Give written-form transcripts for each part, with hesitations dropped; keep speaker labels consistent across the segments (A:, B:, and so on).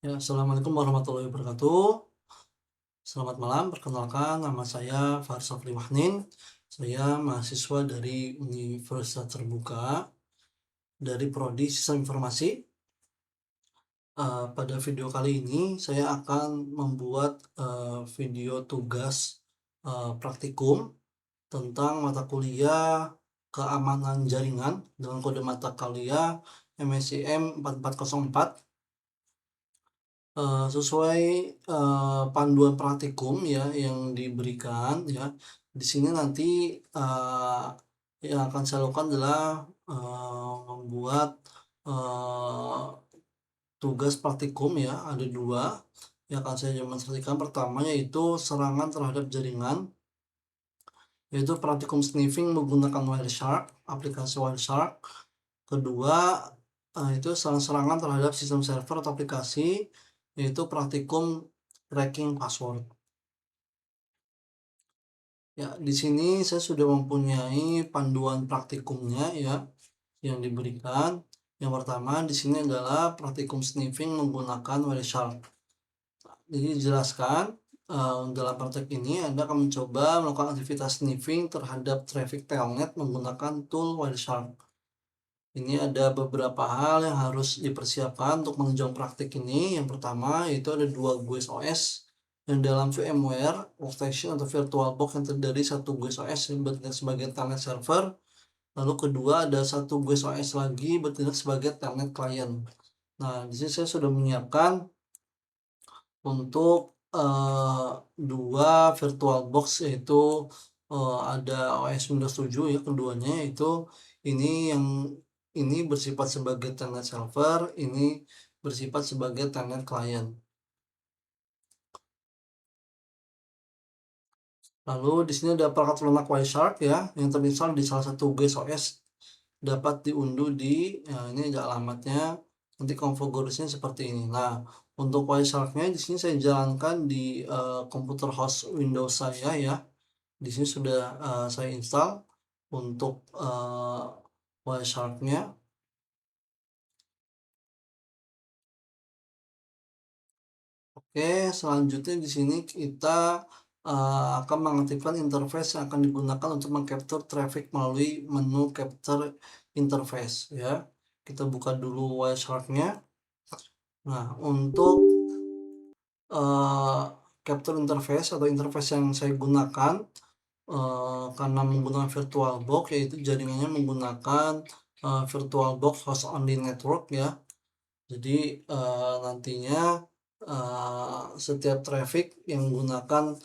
A: Ya, Assalamualaikum warahmatullahi wabarakatuh. Selamat malam, perkenalkan nama saya Farsafli Wahnin. Saya mahasiswa dari Universitas Terbuka dari Prodi Sistem Informasi. Pada video kali ini saya akan membuat video tugas praktikum tentang mata kuliah keamanan jaringan dengan kode mata kuliah MSIM 4404. Sesuai panduan praktikum ya yang diberikan ya. Di sini nanti yang akan saya lakukan adalah membuat tugas praktikum ya, ada 2 yang akan saya demonstrasikan. Pertama yaitu serangan terhadap jaringan, yaitu praktikum sniffing menggunakan Wireshark, aplikasi Wireshark. Kedua, itu serangan terhadap sistem server atau aplikasi, yaitu praktikum cracking password. Ya, di sini saya sudah mempunyai panduan praktikumnya ya yang diberikan. Yang pertama di sini adalah praktikum sniffing menggunakan Wireshark. Jadi dijelaskan dalam praktek ini Anda akan mencoba melakukan aktivitas sniffing terhadap traffic telnet menggunakan tool Wireshark. Ini ada beberapa hal yang harus dipersiapkan untuk menunjang praktik ini. Yang pertama yaitu ada 2 GUIS OS yang dalam VMware Workstation atau VirtualBox yang terdiri 1 GUIS OS yang bertindak sebagai telnet server. Lalu kedua ada 1 GUIS OS lagi bertindak sebagai telnet client. Nah, di sini saya sudah menyiapkan untuk 2 VirtualBox yaitu ada OS Windows 7 ya keduanya itu ini bersifat sebagai telnet server, ini bersifat sebagai telnet client. Lalu di sini ada perangkat lunak Wireshark ya yang terinstall di salah satu GUIS OS, dapat diunduh di ini ada alamatnya, nanti konfigurasinya seperti ini. Nah, untuk Wireshark-nya di sini saya jalankan di komputer host Windows saya ya. Di sini sudah saya install untuk Wireshark-nya. Oke, selanjutnya di sini kita akan mengaktifkan interface yang akan digunakan untuk mengcapture traffic melalui menu capture interface ya. Kita buka dulu Wireshark-nya. Nah, untuk capture interface atau interface yang saya gunakan karena menggunakan VirtualBox yaitu jaringannya menggunakan VirtualBox host only network ya. Jadi nantinya setiap traffic yang menggunakan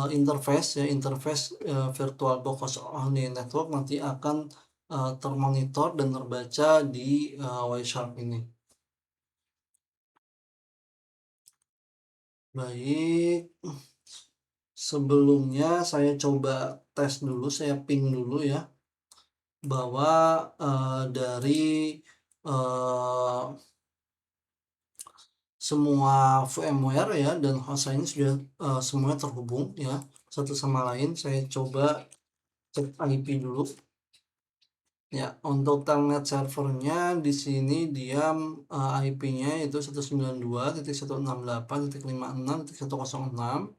A: interface ya, interface VirtualBox host only network nanti akan termonitor dan terbaca di Wireshark ini. Baik, sebelumnya saya coba tes dulu, saya ping dulu ya bahwa dari semua VMware ya dan host ini sudah semuanya terhubung ya satu sama lain. Saya coba cek IP dulu. Ya, untuk telnet servernya di sini dia IP-nya itu 192.168.56.106.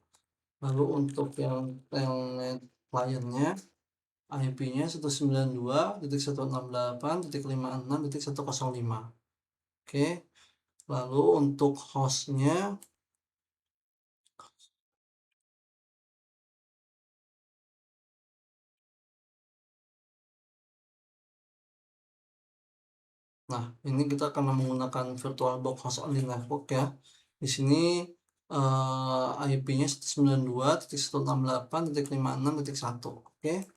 A: Lalu untuk yang telnet client-nya IP-nya 192.168.56.105. Oke. Lalu untuk host-nya nah, ini kita akan menggunakan VirtualBox host only network ya. Di sini IP-nya 192.168.56.1. Oke.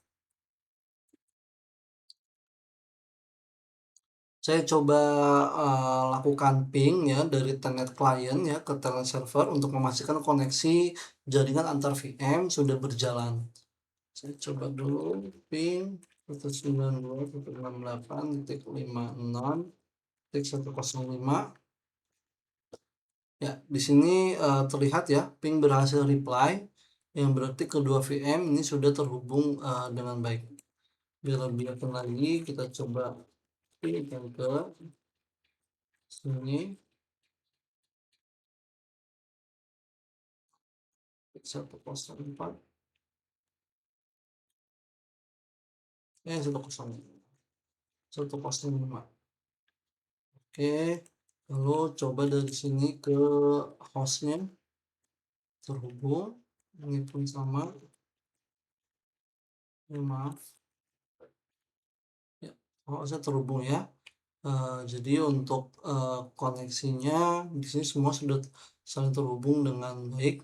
A: Saya coba lakukan ping ya dari telnet client ya ke telnet server untuk memastikan koneksi jaringan antar VM sudah berjalan. Saya coba dulu ping 192.168.56.105. Ya, di sini terlihat ya ping berhasil reply yang berarti kedua VM ini sudah terhubung dengan baik. Biar lebih yakin lagi, kita coba pilihkan ke sini 104 105. Oke, lalu coba dari sini ke hostnya terhubung, ini pun sama. Maaf ya, hostnya terhubung ya. Jadi untuk koneksinya di sini semua sudah saling terhubung dengan baik.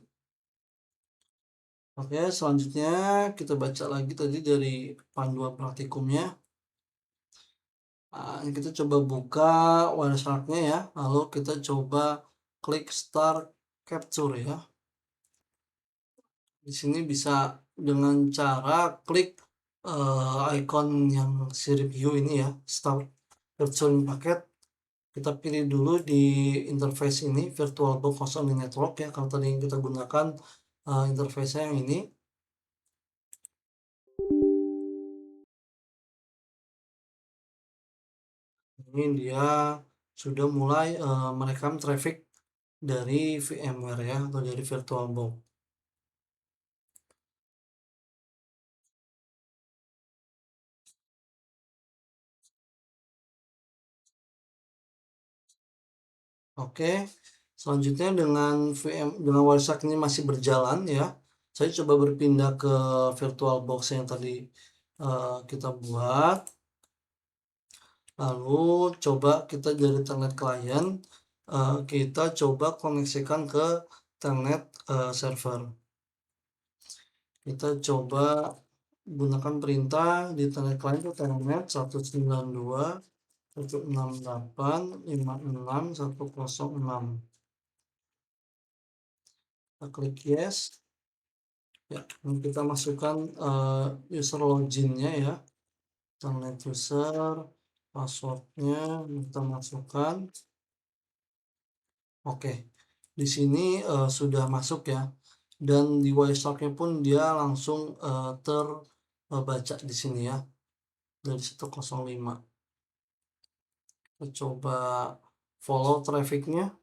A: Oke, selanjutnya kita baca lagi tadi dari panduan praktikumnya. Kita coba buka Wireshark-nya ya, lalu kita coba klik Start Capture ya. Di sini bisa dengan cara klik icon yang sirip U ini ya, Start Capture Packet. Kita pilih dulu di interface ini VirtualBox Host Only Network ya, kalau tadi yang kita gunakan interface-nya yang ini. Ini dia sudah mulai merekam traffic dari VMware ya, atau dari VirtualBox. Oke, selanjutnya dengan Wireshark ini masih berjalan ya, saya coba berpindah ke VirtualBox yang tadi kita buat. Lalu coba kita dari telnet klien, kita coba koneksikan ke telnet server. Kita coba gunakan perintah di telnet klien itu telnet 192.168.56.106. Kita klik yes. Ya, ini kita masukkan user login-nya ya, telnet user, passwordnya kita masukkan. Oke, di sini sudah masuk ya, dan di Wireshark-nya pun dia langsung terbaca di sini ya, dari 105. Kita coba follow traffic-nya.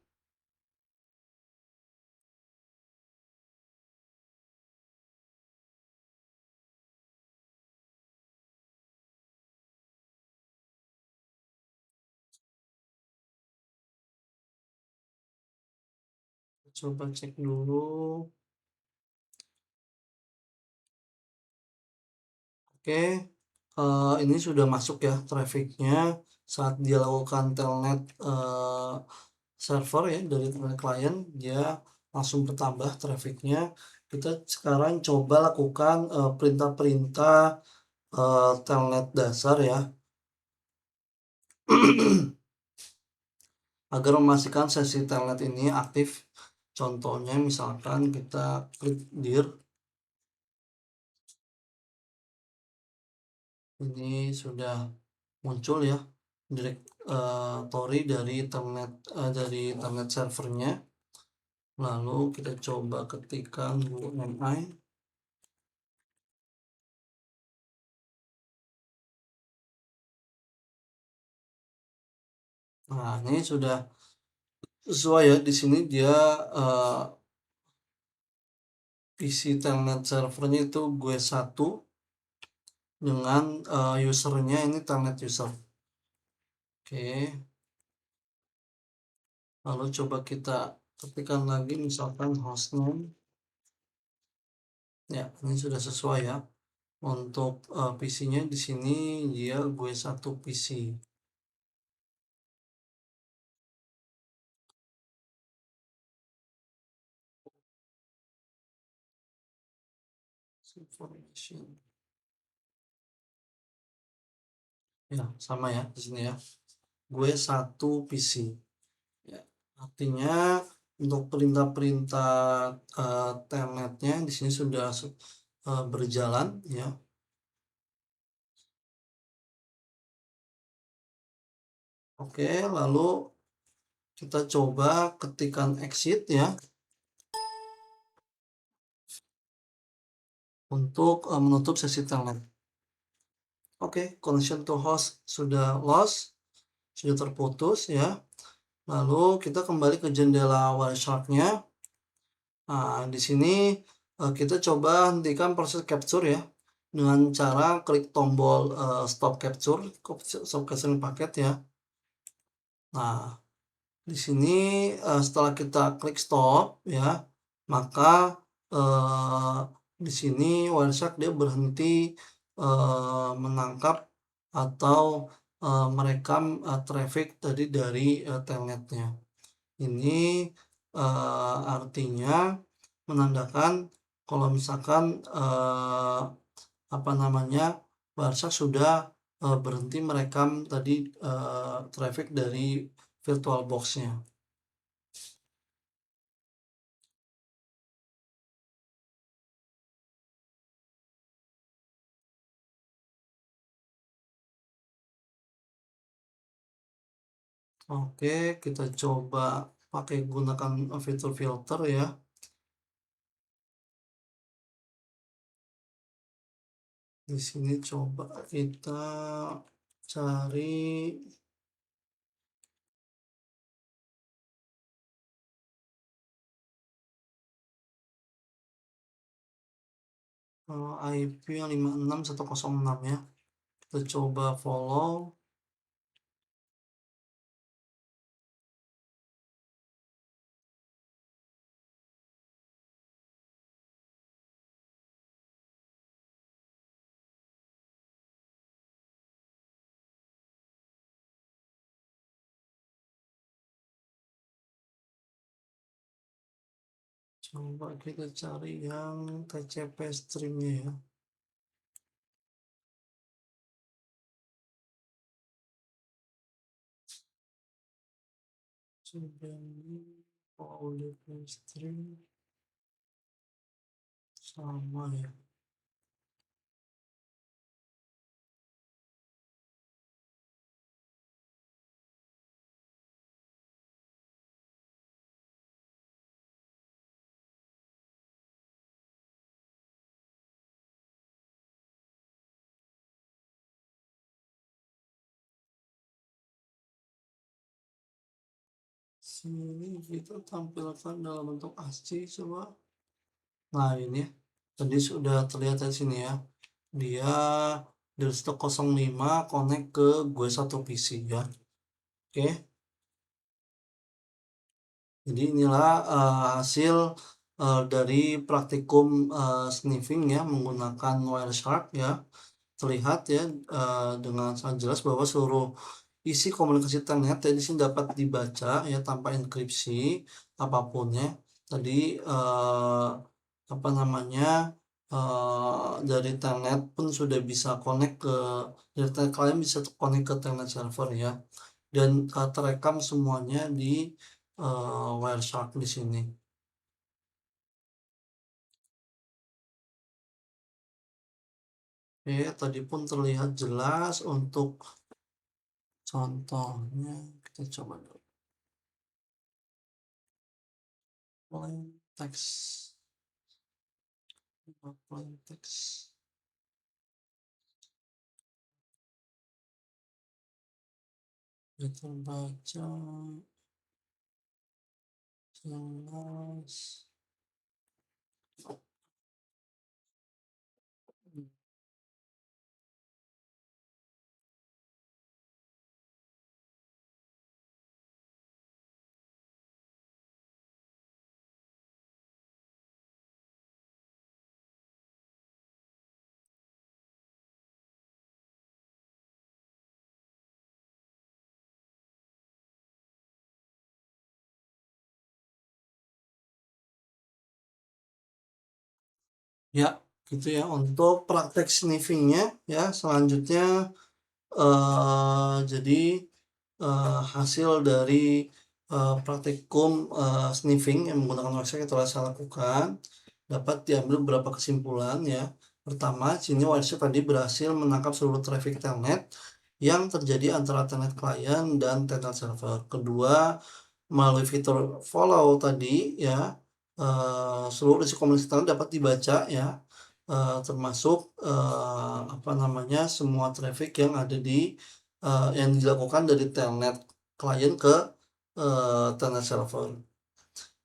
A: Coba cek dulu. Oke, ini sudah masuk ya trafficnya saat dia lakukan telnet server ya, dari telnet klien dia langsung bertambah trafficnya. Kita sekarang coba lakukan perintah-perintah telnet dasar ya, agar memastikan sesi telnet ini aktif. Contohnya misalkan kita klik dir, ini sudah muncul ya directory dari telnet servernya. Lalu kita coba ketikkan UMI. Nah, ini sudah sesuai ya, di sini dia isi telnet servernya itu gue 1 dengan usernya ini telnet user. Oke, lalu coba kita ketikkan lagi misalkan hostname. Ya, ini sudah sesuai ya. Untuk PC-nya di sini dia gue 1 PC. Information. Ya, sama ya di sini ya. Gue 1 PC. Ya, artinya untuk perintah-perintah telnetnya di sini sudah berjalan ya. Oke, lalu kita coba ketikkan exit ya, untuk menutup sesi telnet. Oke, connection to host sudah lost, sudah terputus ya. Lalu kita kembali ke jendela Wireshark-nya. Nah, di sini kita coba hentikan proses capture ya dengan cara klik tombol stop capturing paket ya. Nah, di sini setelah kita klik stop ya, maka di sini Wireshark dia berhenti menangkap atau merekam traffic tadi dari telnetnya. Ini artinya menandakan kalau misalkan Wireshark sudah berhenti merekam tadi traffic dari VirtualBox-nya. Oke, kita coba pakai gunakan fitur filter ya. Di sini coba kita cari IP yang 56106 ya. Kita coba follow. Coba kita cari yang TCP streamnya ya. Coba ini audio stream sama ya. Sini kita tampilkan dalam bentuk ASCII coba. Nah ini tadi sudah terlihat di sini ya. Dia dari stok 05 connect ke gue satu PC ya. Oke. Jadi inilah hasil dari praktikum sniffing ya menggunakan Wireshark ya. Terlihat ya dengan sangat jelas bahwa seluruh isi komunikasi telnet ya di sini dapat dibaca ya tanpa enkripsi apapun ya. Tadi dari telnet pun sudah bisa connect ke dari telnet kalian bisa connect ke telnet server ya. Dan terekam semuanya di Wireshark di sini. Oke, tadi pun terlihat jelas untuk contohnya. Kita coba dulu. Plain text. Plain text. Kita baca jelas. Ya, gitu ya untuk praktek sniffingnya ya. Selanjutnya jadi hasil dari praktikum sniffing yang menggunakan website yang telah saya lakukan dapat diambil beberapa kesimpulan ya. Pertama, sini Wireshark tadi berhasil menangkap seluruh traffic telnet yang terjadi antara telnet klien dan telnet server. Kedua, melalui fitur follow tadi ya seluruh isi komunikasi telnet dapat dibaca ya termasuk, semua traffic yang ada yang dilakukan dari telnet klien ke, telnet server.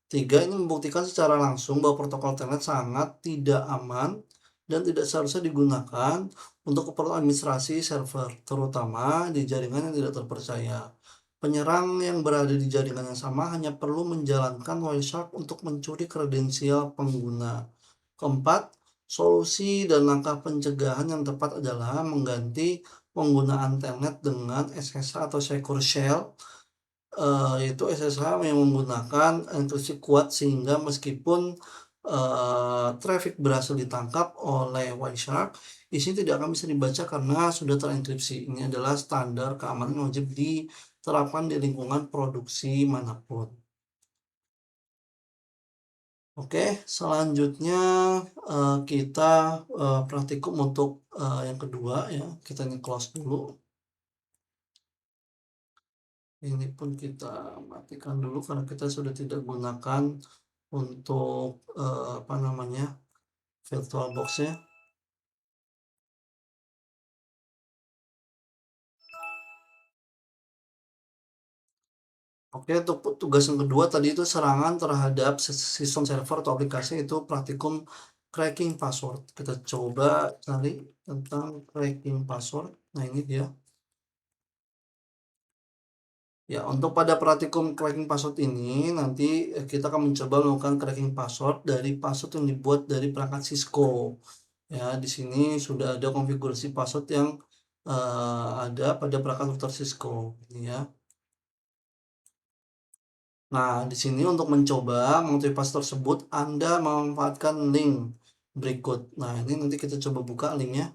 A: 3, ini membuktikan secara langsung bahwa protokol telnet sangat tidak aman dan tidak seharusnya digunakan untuk keperluan administrasi server, terutama di jaringan yang tidak terpercaya. Penyerang yang berada di jaringan yang sama hanya perlu menjalankan Wireshark untuk mencuri kredensial pengguna. Keempat, solusi dan langkah pencegahan yang tepat adalah mengganti penggunaan telnet dengan SSH atau Secure Shell, yaitu SSH yang menggunakan enkripsi kuat sehingga meskipun traffic berhasil ditangkap oleh Wireshark, isinya tidak akan bisa dibaca karena sudah terenkripsi. Ini adalah standar keamanan yang wajib diterapkan di lingkungan produksi manapun. Oke, selanjutnya kita praktikum untuk yang kedua ya. Kita ini close dulu. Ini pun kita matikan dulu karena kita sudah tidak gunakan untuk VirtualBox-nya. Oke, untuk tugas yang kedua tadi itu serangan terhadap sistem server atau aplikasi, itu praktikum cracking password. Kita coba cari tentang cracking password. Nah, ini dia. Ya, untuk pada praktikum cracking password ini nanti kita akan mencoba melakukan cracking password dari password yang dibuat dari perangkat Cisco. Ya, di sini sudah ada konfigurasi password yang ada pada perangkat router Cisco, ini ya. Nah, di sini untuk mencoba mengetahui password tersebut, Anda memanfaatkan link berikut. Nah, ini nanti kita coba buka linknya.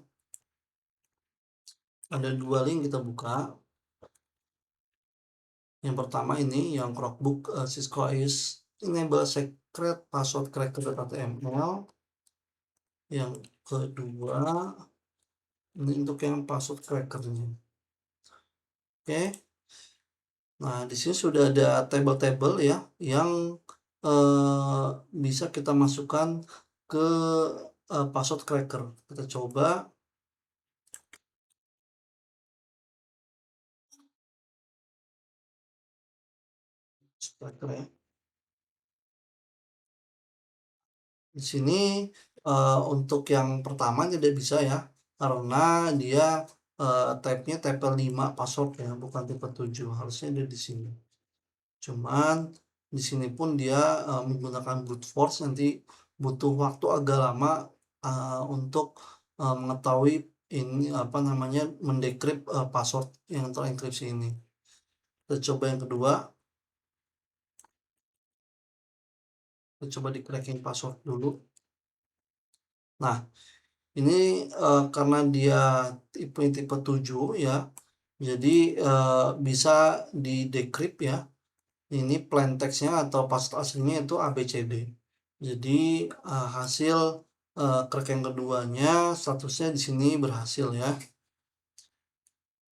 A: Ada 2 link, kita buka. Yang pertama ini yang Chromebook Cisco is enable secret password cracker.html. Yang kedua ini untuk yang password crackernya. Oke. Nah, di sini sudah ada tabel-tabel ya yang bisa kita masukkan ke password cracker. Kita coba. Cracker ya. Di sini untuk yang pertama tidak bisa ya, karena dia type-nya type 5 password ya, bukan tipe 7. Harusnya ada di sini. Cuman di sini pun dia menggunakan brute force, nanti butuh waktu agak lama untuk mengetahui ini mendekrypt password yang terenkripsi ini. Kita coba yang kedua. Kita coba di cracking password dulu. Nah, ini karena dia tipe 7 ya, jadi bisa di-decrypt ya. Ini plain text-nya atau password aslinya itu ABCD. Jadi hasil crack yang keduanya statusnya di sini berhasil ya.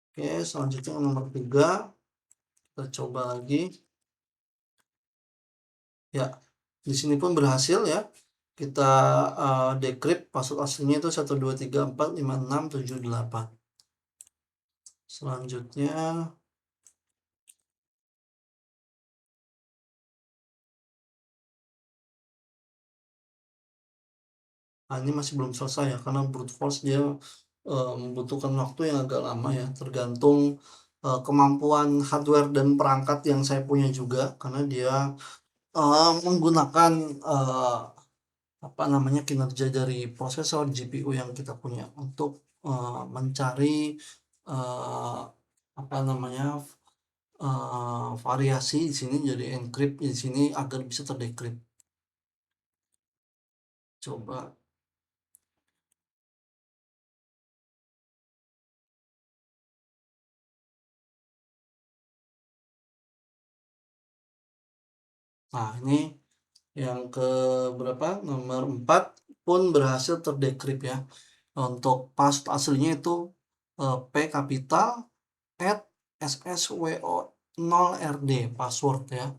A: Oke, selanjutnya nomor 3. Kita coba lagi. Ya, di sini pun berhasil ya. Kita decrypt password aslinya itu 123456778. Selanjutnya ini masih belum selesai ya, karena brute force dia membutuhkan waktu yang agak lama ya, tergantung kemampuan hardware dan perangkat yang saya punya juga, karena dia menggunakan kinerja dari prosesor GPU yang kita punya untuk mencari variasi di sini jadi encrypt di sini agar bisa terdecrypt. Coba. Nah, ini yang ke berapa? Nomor 4 pun berhasil terdecrypt ya. Untuk password aslinya itu P kapital @sswo0rd password ya.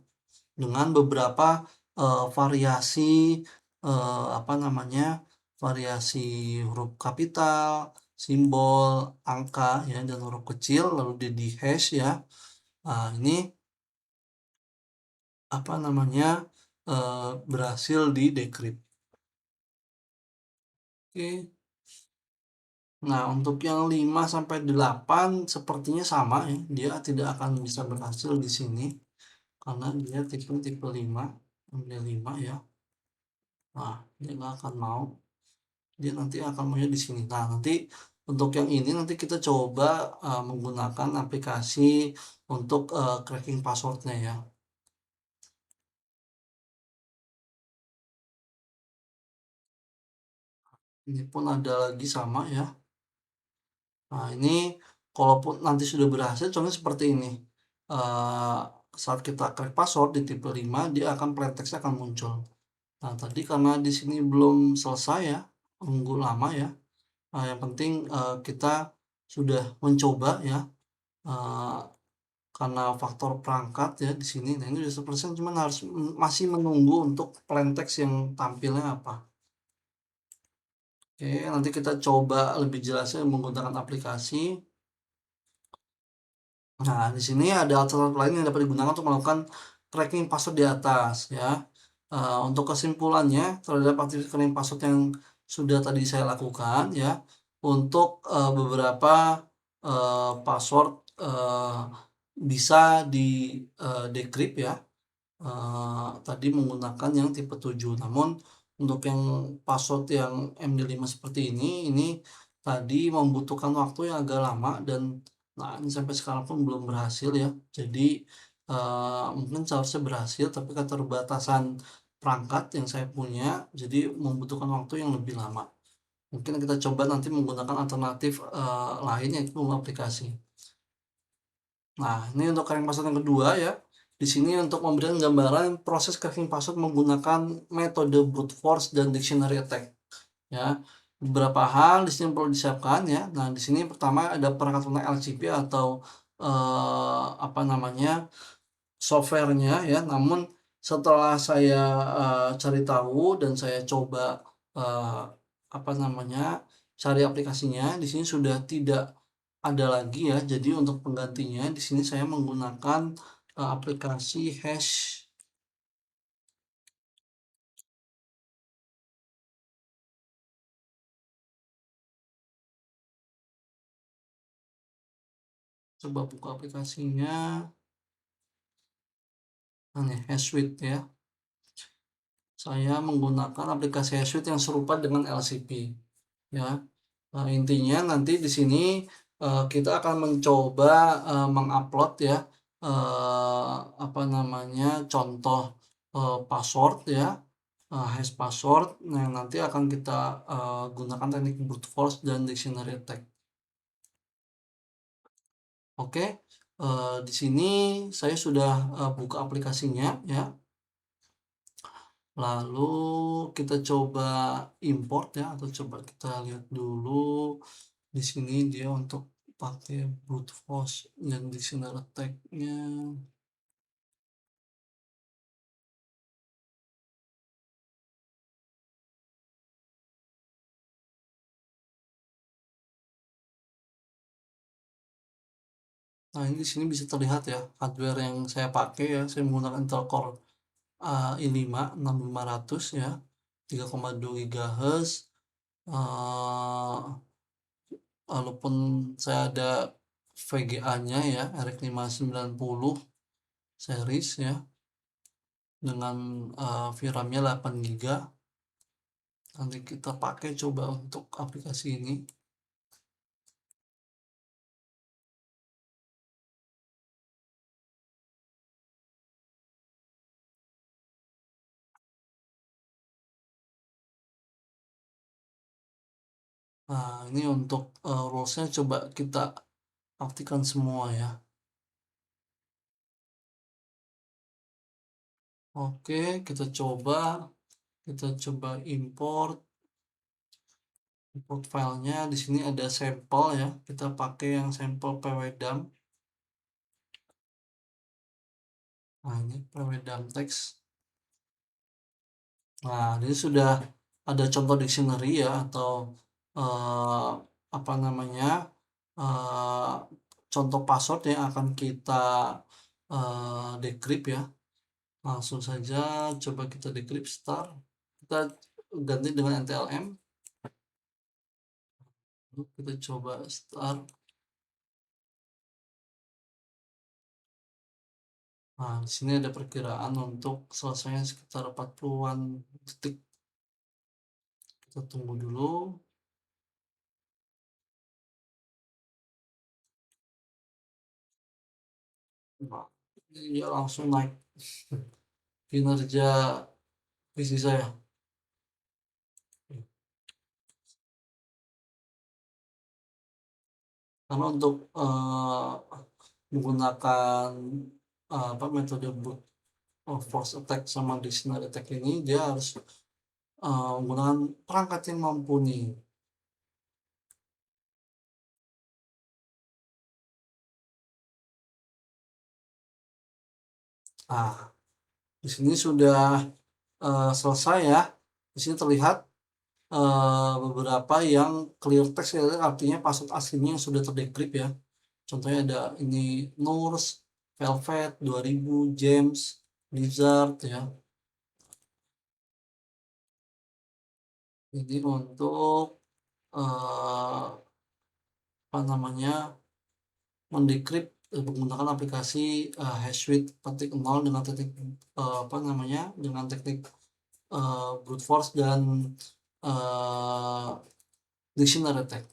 A: Dengan beberapa variasi variasi huruf kapital, simbol, angka ya, dan huruf kecil lalu dia di-hash ya. Nah, ini apa namanya, berhasil di-decrypt. Oke. Nah, untuk yang 5 sampai 8 sepertinya sama ya, dia tidak akan bisa berhasil di sini karena dia tipe 5, MD5 ya. Nah, dia nggak akan mau, dia nanti akan maunya di sini. Nah, nanti untuk yang ini nanti kita coba, menggunakan aplikasi untuk, cracking password-nya ya. Ini pun ada lagi sama ya. Nah, ini kalaupun nanti sudah berhasil contohnya seperti ini, eee, saat kita crack password di tipe 5 dia akan plain text akan muncul. Nah, tadi karena di sini belum selesai ya, nunggu lama ya, yang penting, kita sudah mencoba ya, eee, karena faktor perangkat ya di sini, nah ini udah 100% cuman harus masih menunggu untuk plain text yang tampilnya apa. Oke, nanti kita coba lebih jelasnya menggunakan aplikasi. Nah, di sini ada alternatif lain yang dapat digunakan untuk melakukan tracking password di atas ya. Untuk kesimpulannya terhadap aktivitas tracking password yang sudah tadi saya lakukan ya, untuk, beberapa, password, bisa di, decrypt ya. Tadi menggunakan yang tipe 7. Namun untuk yang password yang MD5 seperti ini tadi membutuhkan waktu yang agak lama dan nah ini sampai sekarang pun belum berhasil ya. Jadi, mungkin seharusnya berhasil tapi keterbatasan perangkat yang saya punya, jadi membutuhkan waktu yang lebih lama. Mungkin kita coba nanti menggunakan alternatif, lain yaitu aplikasi. Nah, ini untuk cracking password yang kedua ya. Di sini untuk memberikan gambaran proses cracking password menggunakan metode brute force dan dictionary attack ya. Beberapa hal di sini perlu disiapkan ya. Nah, di sini pertama ada perangkat lunak LCP atau apa namanya, software-nya ya. Namun setelah saya, cari tahu dan saya coba, eee, apa namanya, cari aplikasinya, di sini sudah tidak ada lagi ya. Jadi untuk penggantinya di sini saya menggunakan, aplikasi Hash. Coba buka aplikasinya. Nah, nih Hashsuite ya. Saya menggunakan aplikasi Hashsuite yang serupa dengan LCP ya. Nah, intinya nanti di sini, kita akan mencoba, mengupload ya, apa namanya, contoh, password ya, hash password. Nah, nanti akan kita, gunakan teknik brute force dan dictionary attack. Oke, di sini saya sudah, buka aplikasinya ya. Lalu kita coba import ya, atau coba kita lihat dulu di sini dia untuk pakai brute force dan dictionary attack-nya. Nah, ini di sini bisa terlihat ya hardware yang saya pakai ya, saya menggunakan Intel Core, i5 6500 ya, 3,2 GHz, eee, walaupun saya ada VGA-nya ya, RX 590 series ya, dengan, VRAM-nya 8 GB. Nanti kita pakai coba untuk aplikasi ini. Nah, ini untuk, rules-nya coba kita aktifkan semua ya. Oke, kita coba import filenya. Di sini ada sampel ya, kita pakai yang sampel pwdump. Nah, ini pwdump text. Nah, ini sudah ada contoh dictionary ya atau, eee, apa namanya, eee, contoh password yang akan kita, decrypt ya. Langsung saja coba kita decrypt start, kita ganti dengan NTLM, kita coba start. Nah, di sini ada perkiraan untuk selesainya sekitar 40-an detik. Kita tunggu dulu. Nah, dia langsung naik kinerja PC saya. Karena untuk, menggunakan, apa, metode brute force attack sama dictionary attack ini, dia harus, menggunakan perangkat yang mumpuni. Nah, di sini sudah, selesai ya. Di sini terlihat, beberapa yang clear text ya, artinya password aslinya yang sudah terdecrypt ya. Contohnya ada ini Nurs, Velvet, 2000, James, Blizzard ya. Ini untuk, apa namanya, mendecrypt, menggunakan aplikasi, Hashsuite petik 0 dengan teknik, apa namanya, dengan teknik, brute force dan, eee, dictionary attack.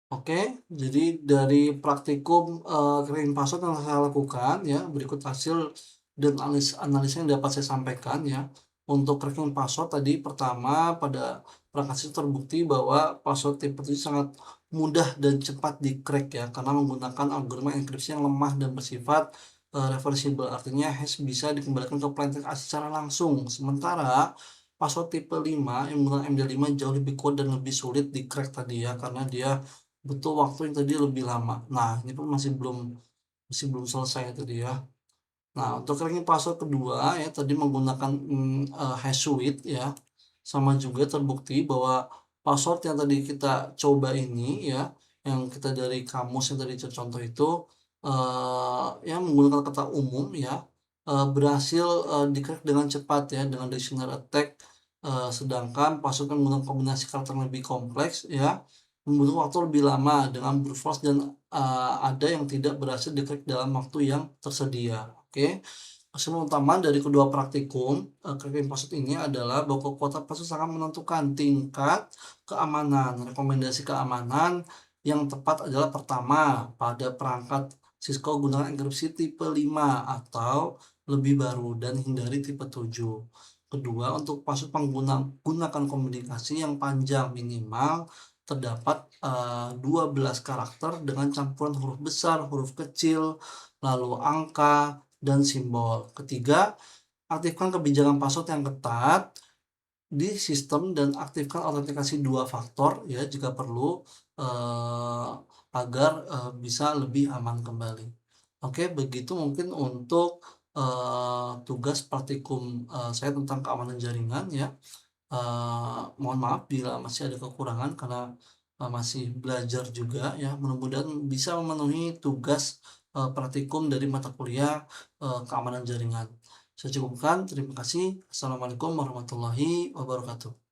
A: Oke, jadi dari praktikum, creating password yang saya lakukan ya, berikut hasil dan analisa yang dapat saya sampaikan ya. Untuk cracking password tadi pertama pada perangkat itu terbukti bahwa password tipe 7 sangat mudah dan cepat di-crack ya, karena menggunakan algoritma enkripsi yang lemah dan bersifat, reversible. Artinya hash bisa dikembalikan ke plain text secara langsung. Sementara password tipe 5 yang menggunakan MD5 jauh lebih kuat dan lebih sulit di-crack tadi ya, karena dia butuh waktu yang tadi lebih lama. Nah, ini pun masih belum selesai tadi ya. Nah, untuk ranking password kedua ya tadi menggunakan, Hashsuite ya, sama juga terbukti bahwa password yang tadi kita coba ini ya, yang kita dari kamus yang tadi contoh itu, yang menggunakan kata umum ya, berhasil, di-crack dengan cepat ya dengan dictionary attack, sedangkan password yang menggunakan kombinasi karakter yang lebih kompleks ya, membutuhkan waktu lebih lama dengan brute force dan, ada yang tidak berhasil di-crack dalam waktu yang tersedia. Oke. Kesimpulan utama dari kedua praktikum, cracking password ini adalah bahwa kekuatan password sangat menentukan tingkat keamanan. Rekomendasi keamanan yang tepat adalah pertama, pada perangkat Cisco gunakan enkripsi tipe 5 atau lebih baru dan hindari tipe 7. Kedua, untuk password pengguna, gunakan komunikasi yang panjang minimal terdapat 12 karakter dengan campuran huruf besar, huruf kecil, lalu angka, dan simbol. Ketiga, aktifkan kebijakan password yang ketat di sistem dan aktifkan autentikasi dua faktor ya jika perlu, eee, agar, bisa lebih aman kembali. Oke, begitu mungkin untuk, tugas praktikum, saya tentang keamanan jaringan ya. Mohon maaf bila masih ada kekurangan karena, masih belajar juga ya, mudah-mudahan bisa memenuhi tugas, praktikum dari mata kuliah, keamanan jaringan. Saya cukupkan, terima kasih. Assalamualaikum warahmatullahi wabarakatuh.